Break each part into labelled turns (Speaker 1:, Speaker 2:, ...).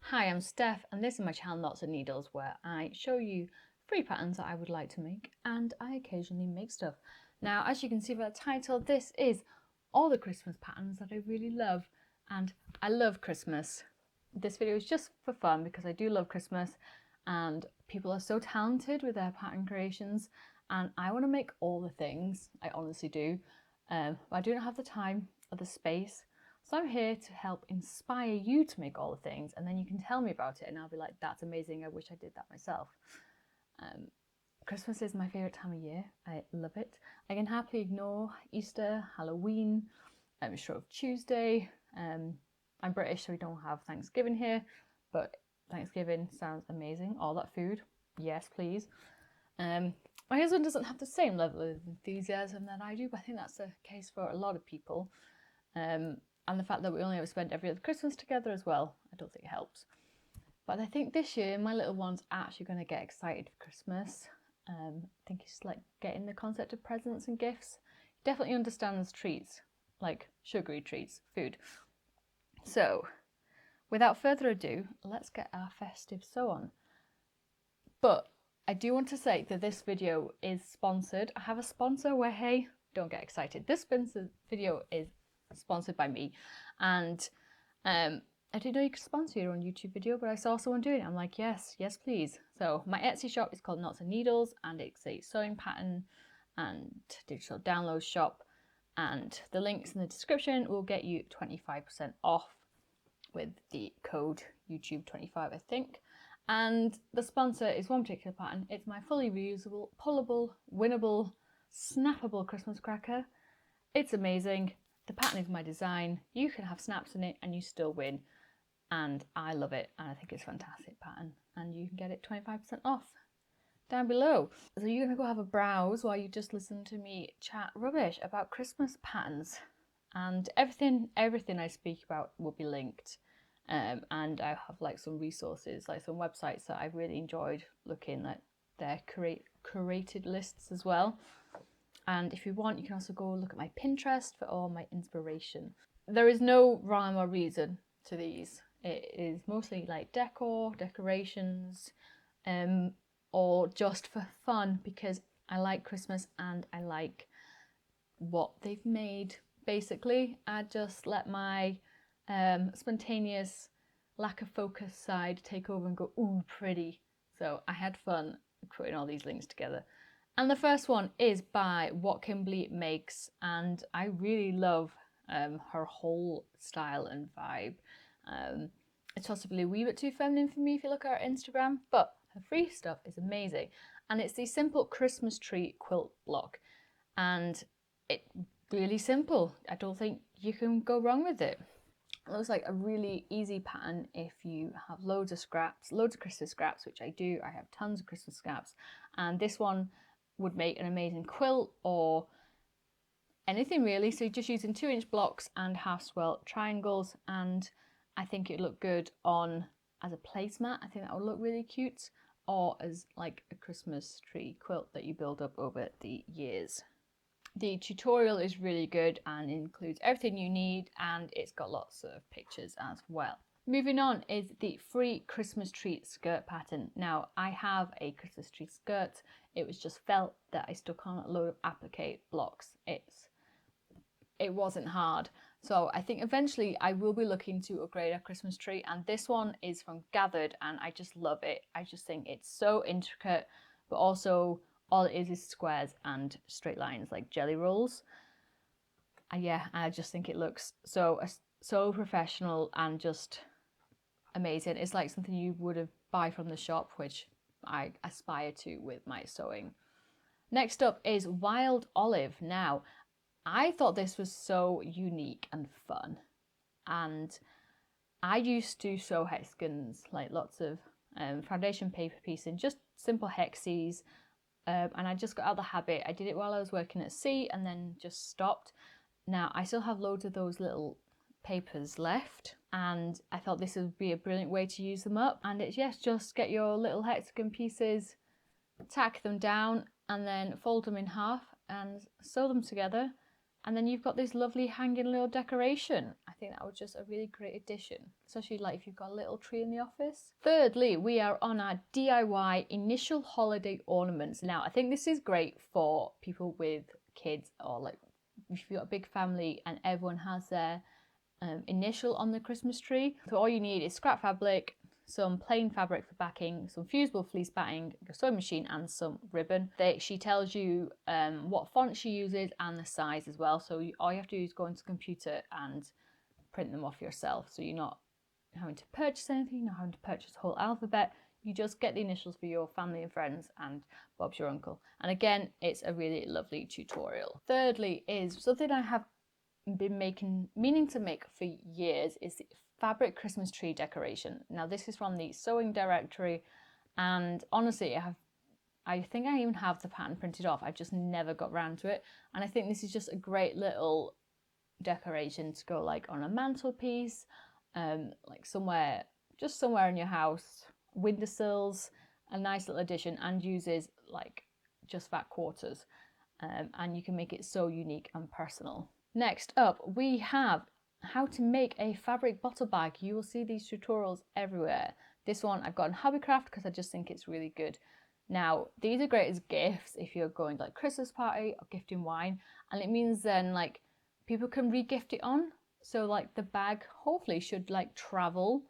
Speaker 1: Hi, I'm Steph and this is my channel Knots and Needles, where I show you free patterns that I would like to make and I occasionally make stuff. Now, as you can see by the title, this is all the Christmas patterns that I really love, and I love Christmas. This video is just for fun because I do love Christmas and people are so talented with their pattern creations and I want to make all the things. I honestly do, but I do not have the time or the space. So I'm here to help inspire you to make all the things, and then you can tell me about it and I'll be like, that's amazing, I wish I did that myself. Christmas is my favourite time of year. I love it. I can happily ignore Easter, Halloween, Shrove Tuesday. I'm British, so we don't have Thanksgiving here, but Thanksgiving sounds amazing. All that food, yes please. My husband doesn't have the same level of enthusiasm that I do, but I think that's the case for a lot of people. And the fact that we only ever spend every other Christmas together as well, I don't think it helps. But I think this year my little one's actually going to get excited for Christmas. I think he's like getting the concept of presents and gifts. He definitely understands treats, like sugary treats, food. So without further ado, let's get our festive sew on. But I do want to say that this video is sponsored. I have a sponsor where, hey, don't get excited. This video is sponsored by me, and I didn't know you could sponsor your own YouTube video, but I saw someone doing it. I'm like, yes please. So my Etsy shop is called Knots and Needles, and it's a sewing pattern and digital download shop, and the links in the description will get you 25% off with the code YouTube25, I think. And the sponsor is one particular pattern. It's my fully reusable, pullable, winnable, snappable Christmas cracker. It's amazing. The pattern is my design. You can have snaps in it and you still win. And I love it. And I think it's a fantastic pattern. And you can get it 25% off down below. So you're going to go have a browse while you just listen to me chat rubbish about Christmas patterns. And everything I speak about will be linked. And I have like some resources, like some websites that I've really enjoyed looking at their curated lists as well. And if you want, you can also go look at my Pinterest for all my inspiration. There is no rhyme or reason to these. It is mostly like decorations, or just for fun because I like Christmas and I like what they've made. Basically, I just let my spontaneous lack of focus side take over and go, ooh, pretty. So I had fun putting all these links together. And the first one is by What Kimberly Makes, and I really love her whole style and vibe. It's possibly a wee bit too feminine for me if you look at her Instagram, but her free stuff is amazing. And it's the simple Christmas tree quilt block, and it's really simple. I don't think you can go wrong with it. It looks like a really easy pattern if you have loads of scraps, loads of Christmas scraps, which I do. I have tons of Christmas scraps, and this one would make an amazing quilt or anything really. So you're just using 2-inch blocks and half swell triangles, and I think it'd look good on as a placemat. I think that would look really cute, or as like a Christmas tree quilt that you build up over the years. The tutorial is really good and includes everything you need, and it's got lots of pictures as well. Moving on is the free Christmas tree skirt pattern. Now, I have a Christmas tree skirt. It was just felt that I stuck on a load of applique blocks. It wasn't hard. So I think eventually I will be looking to upgrade our Christmas tree, and this one is from Gathered and I just love it. I just think it's so intricate, but also all it is squares and straight lines like jelly rolls. And yeah, I just think it looks so professional and just amazing. It's like something you would have buy from the shop, which I aspire to with my sewing. Next up is Wild Olive. Now, I thought this was so unique and fun, and I used to sew Hexagons, like lots of foundation paper piecing, just simple hexes, and I just got out of the habit. I did it while I was working at sea and then just stopped. Now I still have loads of those little papers left, and I thought this would be a brilliant way to use them up. And it's, yes, just get your little hexagon pieces, tack them down and then fold them in half and sew them together, and then you've got this lovely hanging little decoration. I think that was just a really great addition, especially like if you've got a little tree in the office. Thirdly, we are on our DIY initial holiday ornaments. Now, I think this is great for people with kids, or like if you've got a big family and everyone has their initial on the Christmas tree. So all you need is scrap fabric, some plain fabric for backing, some fusible fleece batting, your sewing machine, and some ribbon. She tells you what font she uses and the size as well. So all you have to do is go into the computer and print them off yourself. So you're not having to purchase anything, you're not having to purchase the whole alphabet. You just get the initials for your family and friends, and Bob's your uncle. And again, it's a really lovely tutorial. Thirdly is something I have been meaning to make for years, is the fabric Christmas tree decoration. Now this is from the sewing directory, and honestly I think I even have the pattern printed off. I've just never got around to it, and I think this is just a great little decoration to go like on a mantelpiece, like somewhere in your house, windowsills. A nice little addition, and uses like just fat quarters, and you can make it so unique and personal. Next up, we have how to make a fabric bottle bag. You will see these tutorials everywhere. This one I've got in Hobbycraft because I just think it's really good. Now, these are great as gifts if you're going to like Christmas party or gifting wine, and it means then like people can re-gift it on. So like the bag hopefully should like travel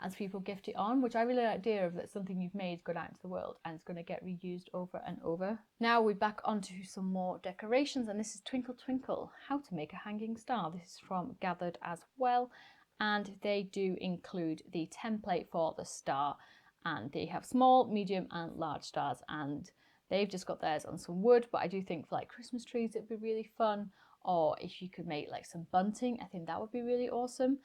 Speaker 1: as people gift it on, which I really like the idea of, that something you've made is going out into the world and it's going to get reused over and over. Now we're back onto some more decorations, and this is Twinkle Twinkle, how to make a hanging star. This is from Gathered as well, and they do include the template for the star, and they have small, medium and large stars, and they've just got theirs on some wood, but I do think for like Christmas trees it'd be really fun, or if you could make like some bunting, I think that would be really awesome.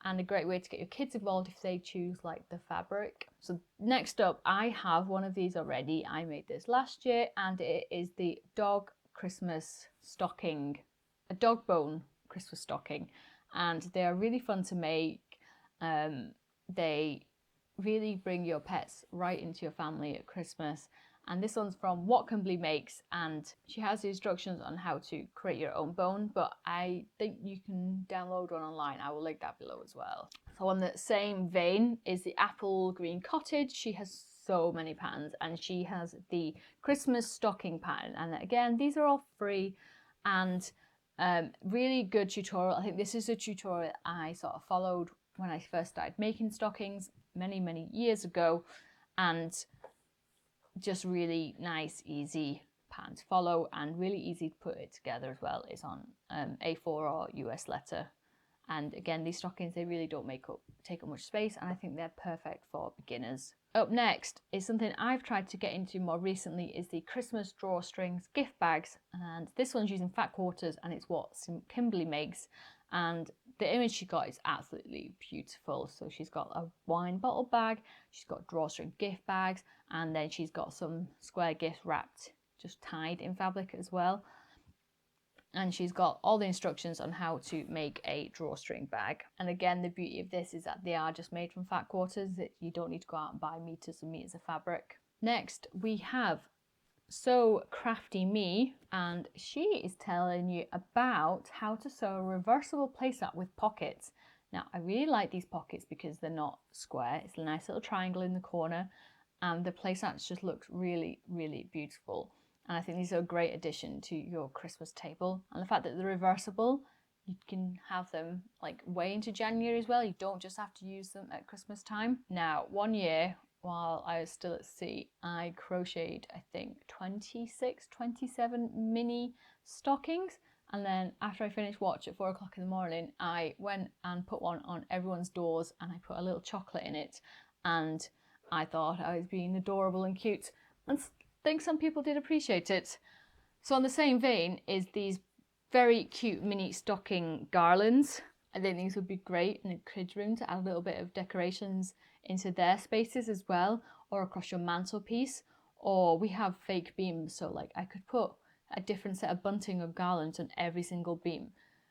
Speaker 1: And a great way to get your kids involved if they choose like the fabric. So next up, I have one of these already. I made this last year, and it is the dog Christmas stocking, a dog bone Christmas stocking, and they are really fun to make. They really bring your pets right into your family at Christmas. And this one's from What Kimberly Makes, and she has the instructions on how to create your own bone, but I think you can download one online. I will link that below as well. So on the same vein is the Apple Green Cottage. She has so many patterns, and she has the Christmas stocking pattern. And again, these are all free and really good tutorial. I think this is a tutorial I sort of followed when I first started making stockings many years ago, and just really nice, easy pattern to follow, and really easy to put it together as well. It's on A4 or US letter, and again, these stockings, they really don't take up much space, and I think they're perfect for beginners. Up next is something I've tried to get into more recently, is the Christmas drawstrings gift bags, and this one's using fat quarters, and it's what Kimberly makes, and the image she got is absolutely beautiful. So she's got a wine bottle bag, she's got drawstring gift bags, and then she's got some square gifts wrapped, just tied in fabric as well. And she's got all the instructions on how to make a drawstring bag. And again, the beauty of this is that they are just made from fat quarters, that you don't need to go out and buy meters and meters of fabric. Next, we have So Crafty Me, and she is telling you about how to sew a reversible playset with pockets. Now, I really like these pockets because they're not square. It's a nice little triangle in the corner, and the playset just looks really beautiful. And I think these are a great addition to your Christmas table. And the fact that they're reversible, you can have them like way into January as well. You don't just have to use them at Christmas time. Now, one year while I was still at sea, I crocheted, I think, 27 mini stockings. And then after I finished watch at 4 o'clock in the morning, I went and put one on everyone's doors, and I put a little chocolate in it. And I thought I was being adorable and cute, and I think some people did appreciate it. So on the same vein is these very cute mini stocking garlands. I think these would be great in a kids' room to add a little bit of decorations into their spaces as well, or across your mantelpiece. Or we have fake beams, so like I could put a different set of bunting of garlands on every single beam.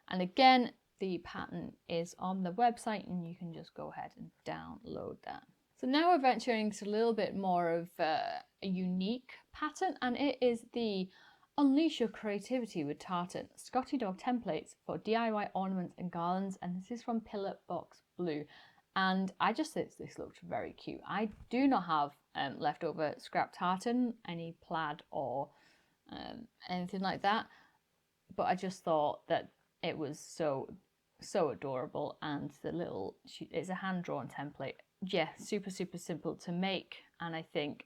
Speaker 1: And again, the pattern is on the website, and you can just go ahead and download that. So now we're venturing to a little bit more of a unique pattern, and it is the Unleash your creativity with tartan Scottie Dog templates for DIY ornaments and garlands, and this is from Pillar Box Blue. And I just think this looked very cute. I do not have leftover scrap tartan, any plaid or anything like that, but I just thought that it was so adorable, and the little, it's a hand-drawn template. Yeah, super simple to make, and I think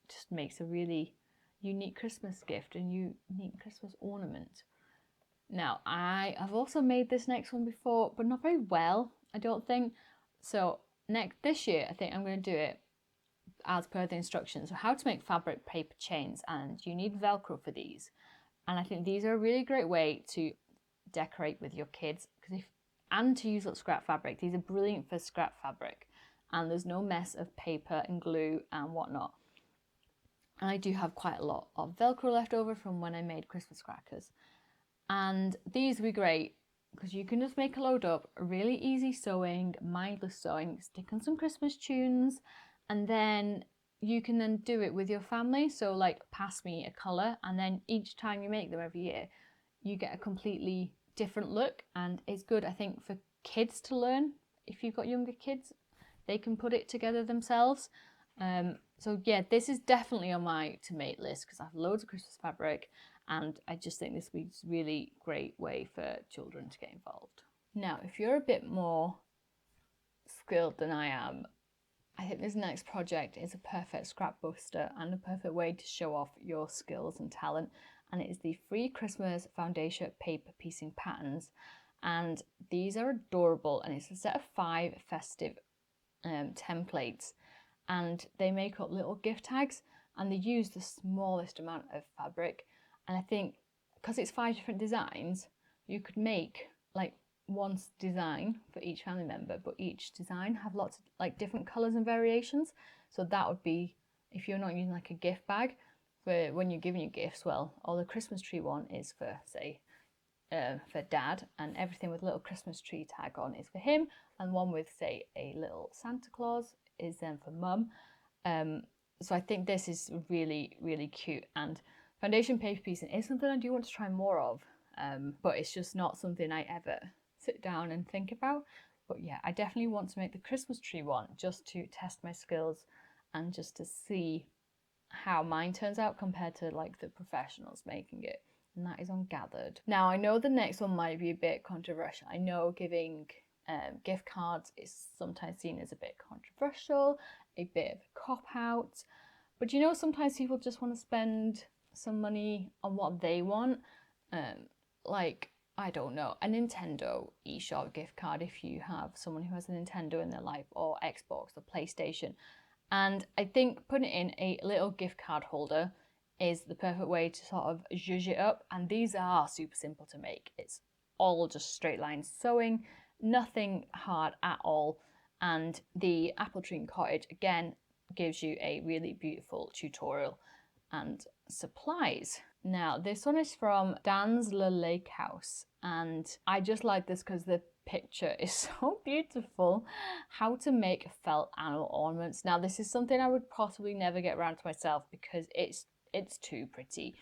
Speaker 1: just makes a really unique Christmas gift and unique Christmas ornament. Now, I have also made this next one before, but not very well, I don't think. So this year, I think I'm going to do it as per the instructions. So how to make fabric paper chains, and you need Velcro for these. And I think these are a really great way to decorate with your kids, and to use up scrap fabric. These are brilliant for scrap fabric, and there's no mess of paper and glue and whatnot. And I do have quite a lot of Velcro left over from when I made Christmas crackers. And these would be great because you can just make a load up, really easy sewing, mindless sewing, stick on some Christmas tunes, and then you can then do it with your family. So like, pass me a colour, and then each time you make them every year, you get a completely different look. And it's good, I think, for kids to learn. If you've got younger kids, they can put it together themselves. So yeah, this is definitely on my to make list because I have loads of Christmas fabric, and I just think this would be a really great way for children to get involved. Now, if you're a bit more skilled than I am, I think this next project is a perfect scrap buster and a perfect way to show off your skills and talent. And it is the Free Christmas Foundation paper piecing patterns. And these are adorable, and it's a set of 5 festive templates, and they make up little gift tags, and they use the smallest amount of fabric. And I think because it's 5 different designs, you could make like one design for each family member, but each design have lots of like different colors and variations. So that would be, if you're not using like a gift bag for when you're giving your gifts, well, or the Christmas tree one is for, say, for dad, and everything with a little Christmas tree tag on is for him, and one with, say, a little Santa Claus is then for mum. So I think this is really cute, and foundation paper piecing is something I do want to try more of, but it's just not something I ever sit down and think about. But yeah, I definitely want to make the Christmas tree one just to test my skills and just to see how mine turns out compared to like the professionals making it. And that is on Gathered. Now, I know the next one might be a bit controversial. I know giving gift cards is sometimes seen as a bit controversial, a bit of a cop-out, but you know, sometimes people just want to spend some money on what they want, like, I don't know, a Nintendo eShop gift card if you have someone who has a Nintendo in their life, or Xbox or PlayStation. And I think putting it in a little gift card holder is the perfect way to sort of zhuzh it up. And these are super simple to make. It's all just straight line sewing, nothing hard at all. And the Apple Tree and Cottage, again, gives you a really beautiful tutorial and supplies. Now, this one is from Dan's Le Lake House, and I just like this because the picture is so beautiful. How to make felt animal ornaments. Now, this is something I would possibly never get around to myself because it's too pretty.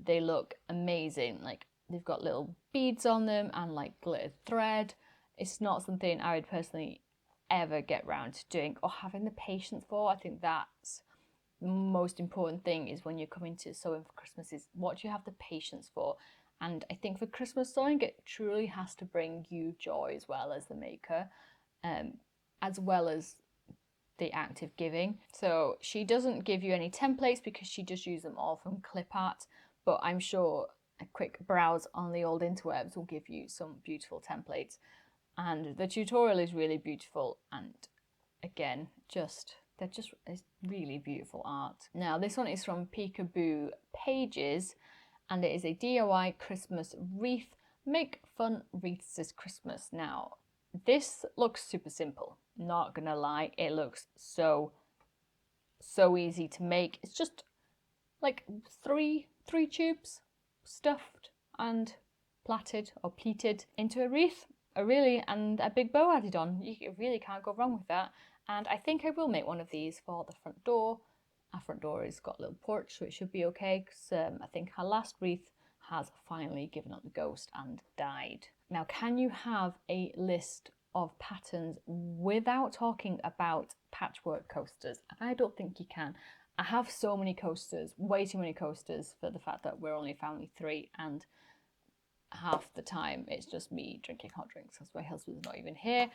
Speaker 1: They look amazing. Like, they've got little beads on them and like glitter thread. It's not something I would personally ever get around to doing or having the patience for. I think that's the most important thing, is when you're coming to sewing for Christmas, is what do you have the patience for. And I think for Christmas sewing, it truly has to bring you joy as well as the maker, as well as the act of giving. So she doesn't give you any templates because she just used them all from clip art, but I'm sure a quick browse on the old interwebs will give you some beautiful templates. And the tutorial is really beautiful, and again, it's really beautiful art. Now, this one is from Peekaboo Pages, and it is a DIY Christmas wreath. Make fun wreaths this Christmas. Now, this looks super simple, not gonna lie. It looks so easy to make. It's just like three tubes stuffed and plaited or pleated into a wreath, and a big bow added on. You really can't go wrong with that. And I think I will make one of these for the front door our front door has got a little porch, so it should be okay, because I think our last wreath has finally given up the ghost and died. Now, can you have a list of patterns without talking about patchwork coasters? I don't think you can. I have so many coasters, way too many coasters, for the fact that we're only a family 3, and half the time it's just me drinking hot drinks because my husband's not even here.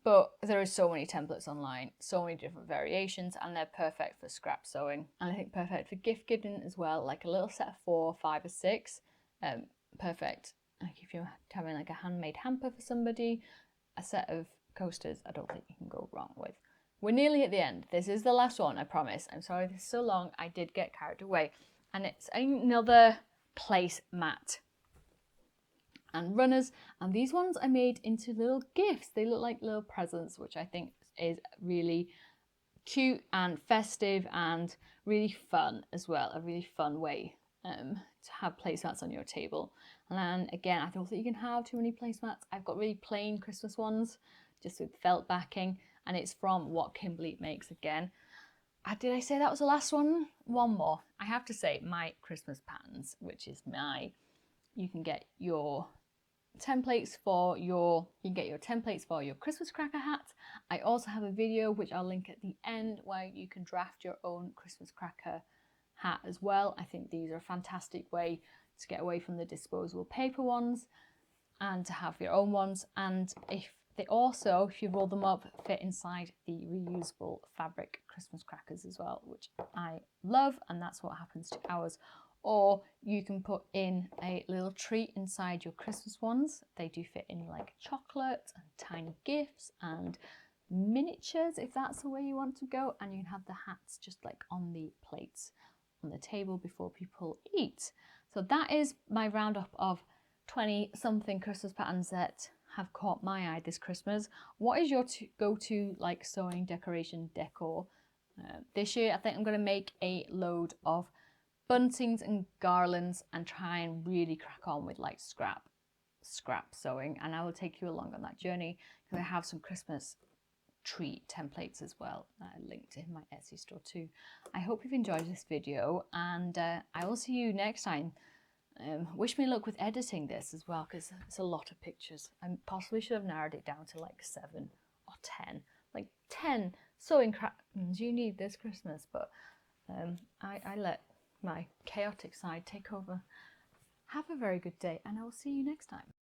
Speaker 1: But there are so many templates online, so many different variations, and they're perfect for scrap sewing. And I think perfect for gift giving as well, like a little set of 4, 5 or 6. Perfect. Like if you're having like a handmade hamper for somebody, a set of coasters, I don't think you can go wrong with. We're nearly at the end. This is the last one, I promise. I'm sorry this is so long. I did get carried away. And it's another placemat and runners, and these ones I made into little gifts. They look like little presents, which I think is really cute and festive and really fun as well. A really fun way to have placemats on your table. And then again, I don't think you can have too many placemats. I've got really plain Christmas ones just with felt backing, and it's from What Kimberly Makes again. Did I say that was the last one? One more. I have to say my Christmas patterns, which is you can get your templates for your Christmas cracker hat. I also have a video which I'll link at the end where you can draft your own Christmas cracker hat as well. I think these are a fantastic way to get away from the disposable paper ones and to have your own ones. And if you roll them up, fit inside the reusable fabric Christmas crackers as well, which I love, and that's what happens to ours. Or you can put in a little treat inside your Christmas ones. They do fit in like chocolate and tiny gifts and miniatures, if that's the way you want to go. And you can have the hats just like on the plates on the table before people eat. So that is my roundup of 20 something Christmas patterns that have caught my eye this Christmas. What is your go-to like sewing decoration decor? This year I think I'm going to make a load of buntings and garlands and try and really crack on with like scrap sewing, and I will take you along on that journey because I have some Christmas tree templates as well that I linked in my Etsy store too. I hope you've enjoyed this video, and I will see you next time. Wish me luck with editing this as well, because it's a lot of pictures. I possibly should have narrowed it down to like 7 or 10, like 10 sewing crafts you need this Christmas, but I let my chaotic side take over. Have a very good day, and I will see you next time.